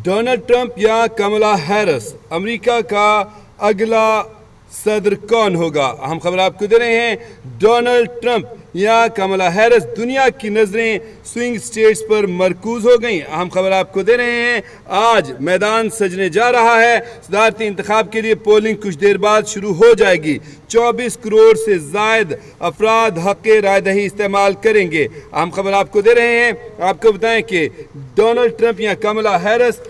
Donald Trump या कमला Harris, America का अगला सदर कौन होगा? हम खबर आपको दे रहे हैं, डोनाल्ड ट्रंप या कमला हैरिस। दुनिया की नजरें स्विंग स्टेट्स पर मरकूज हो गई। हम खबर आपको दे रहे हैं, आज मैदान सजने जा रहा है। सदारती इंतखाब के लिए पोलिंग कुछ देर बाद शुरू हो जाएगी। 24 करोड़ से जायद अफराद हक़ राय दही इस्तेमाल करेंगे। हम खबर आपको दे रहे हैं, आपको बताएं कि डोनाल्ड ट्रंप या कमला हैरिस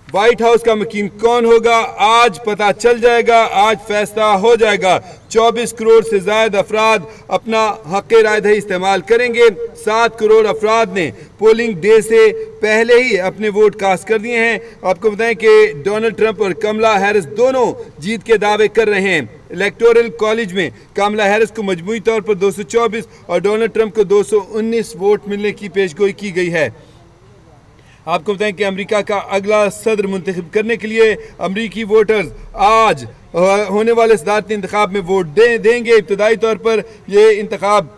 व्हाइट हाउस का मकीन कौन होगा, आज पता चल जाएगा, आज फैसला हो जाएगा। 24 करोड़ से ज्यादा अफराद अपना हक़ राय दही इस्तेमाल करेंगे। 7 करोड़ अफराद ने पोलिंग डे से पहले ही अपने वोट कास्ट कर दिए हैं। आपको बताएं कि डोनाल्ड ट्रंप और कमला हैरिस दोनों जीत के दावे कर रहे हैं। इलेक्टोरल कॉलेज में कमला हैरिस को मजमूई तौर पर 224 और डोनाल्ड ट्रंप को 219 वोट मिलने की पेशगोई की गई है। आपको बताएं कि अमेरिका का अगला सदर मुंतखब करने के लिए अमेरिकी वोटर्स आज होने वाले सदारती इंतखाब में वोट देंगे। इब्तदाई तौर पर ये इंतखाब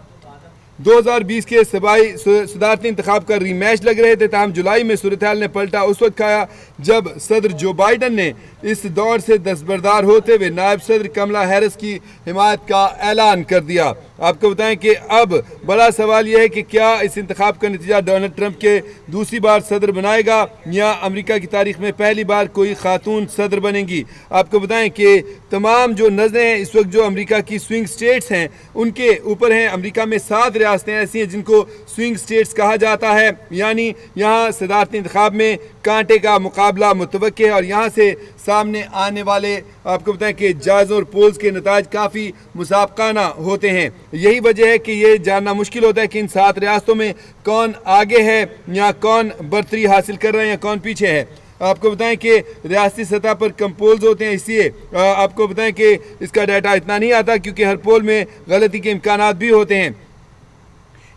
2020 के सदारती इंतखाब का रीमैच लग रहे थे, ताहम जुलाई में सूरत हाल ने पलटा उस वक्त खाया जब सदर जो बाइडन ने इस दौर से दस्तबरदार होते हुए नायब सदर कमला हैरिस की हिमायत का ऐलान कर दिया। आपको बताएं कि अब बड़ा सवाल यह है कि क्या इस इंतखाब का नतीजा डोनाल्ड ट्रंप के दूसरी बार सदर बनाएगा या अमेरिका की तारीख में पहली बार कोई खातून सदर बनेंगी। आपको बताएं कि तमाम जो नज़रें हैं इस वक्त जो अमेरिका की स्विंग स्टेट्स हैं उनके ऊपर हैं। अमेरिका में 7 रियासतें ऐसी हैं जिनको स्विंग स्टेट्स कहा जाता है, यानी यहाँ सदारती इंतखाब में कांटे का मुकाबला मुतवक्के है और यहाँ से सामने आने वाले आपको बताएं कि जायज़ों और पोल्स के नताज काफ़ी मुसाबकाना होते हैं। यही वजह है कि ये जानना मुश्किल होता है कि इन 7 रियासतों में कौन आगे है या कौन बर्तरी हासिल कर रहे हैं या कौन पीछे है। आपको बताएं कि रियासती सतह पर कम पोल्स होते हैं, इसलिए आपको बताएं कि इसका डाटा इतना नहीं आता क्योंकि हर पोल में गलती के इम्कानात भी होते हैं।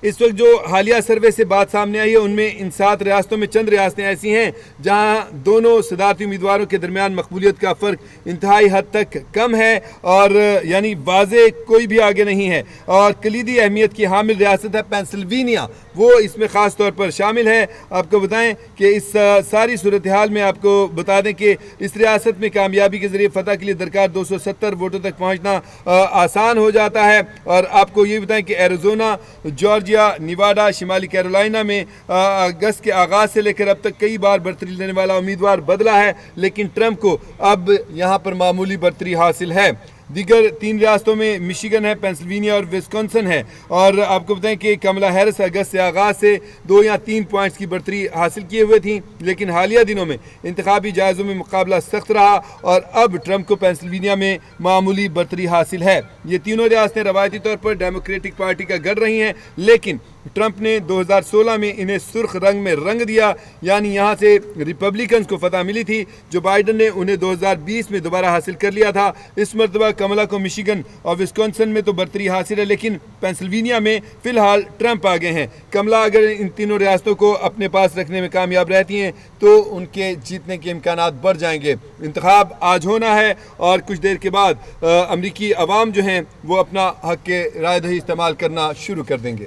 इस वक्त जो हालिया सर्वे से बात सामने आई है उनमें इन 7 रियासतों में चंद रियासतें ऐसी हैं जहां दोनों सदारती उम्मीदवारों के दरमियान मकबूलियत का फ़र्क इंतहाई हद तक कम है और यानी वाज़े कोई भी आगे नहीं है। और कलीदी अहमियत की हामिल रियासत है पेंसिल्वेनिया, वो इसमें ख़ास तौर पर शामिल है। आपको बताएं कि इस सारी सूरत हाल में आपको बता दें कि इस रियासत में कामयाबी के ज़रिए फ़तह के लिए दरकार 270 वोटों तक पहुँचना आसान हो जाता है। और आपको ये बताएं कि एरिज़ोना, जॉर्जिया, निवाडा, शिमाली कैरोलिना में अगस्त के आगाज से लेकर अब तक कई बार बर्तरी लेने वाला उम्मीदवार बदला है, लेकिन ट्रंप को अब यहाँ पर मामूली बर्तरी हासिल है। दीगर 3 रियासतों में मिशिगन है, पेंसिल्वेनिया और विस्कॉन्सिन है। और आपको बताएं कि कमला हैरिस अगस्त से आगाज से 2 या 3 पॉइंट्स की बर्तरी हासिल किए हुए थी, लेकिन हालिया दिनों में इंतखाबी जायज़ों में मुकाबला सख्त रहा और अब ट्रंप को पेंसिल्वेनिया में मामूली बर्तरी हासिल है। ये तीनों रियासतें रवायती तौर पर डेमोक्रेटिक पार्टी का गढ़ रही हैं, लेकिन ट्रंप ने 2016 में इन्हें सुर्ख रंग में रंग दिया, यानी यहाँ से रिपब्लिकन्स को फतह मिली थी जो बाइडन ने उन्हें 2020 में दोबारा हासिल कर लिया था। इस मरतबा कमला को मिशिगन और विस्कॉन्सिन में तो बर्तरी हासिल है, लेकिन पेंसिल्वेनिया में फ़िलहाल ट्रंप आगे हैं। कमला अगर इन तीनों रियासतों को अपने पास रखने में कामयाब रहती हैं तो उनके जीतने के इम्कानात बढ़ जाएंगे। इंतखाब आज होना है और कुछ देर के बाद अमरीकी अवाम जो हैं वो अपना हक़ राय दही इस्तेमाल करना शुरू कर देंगे।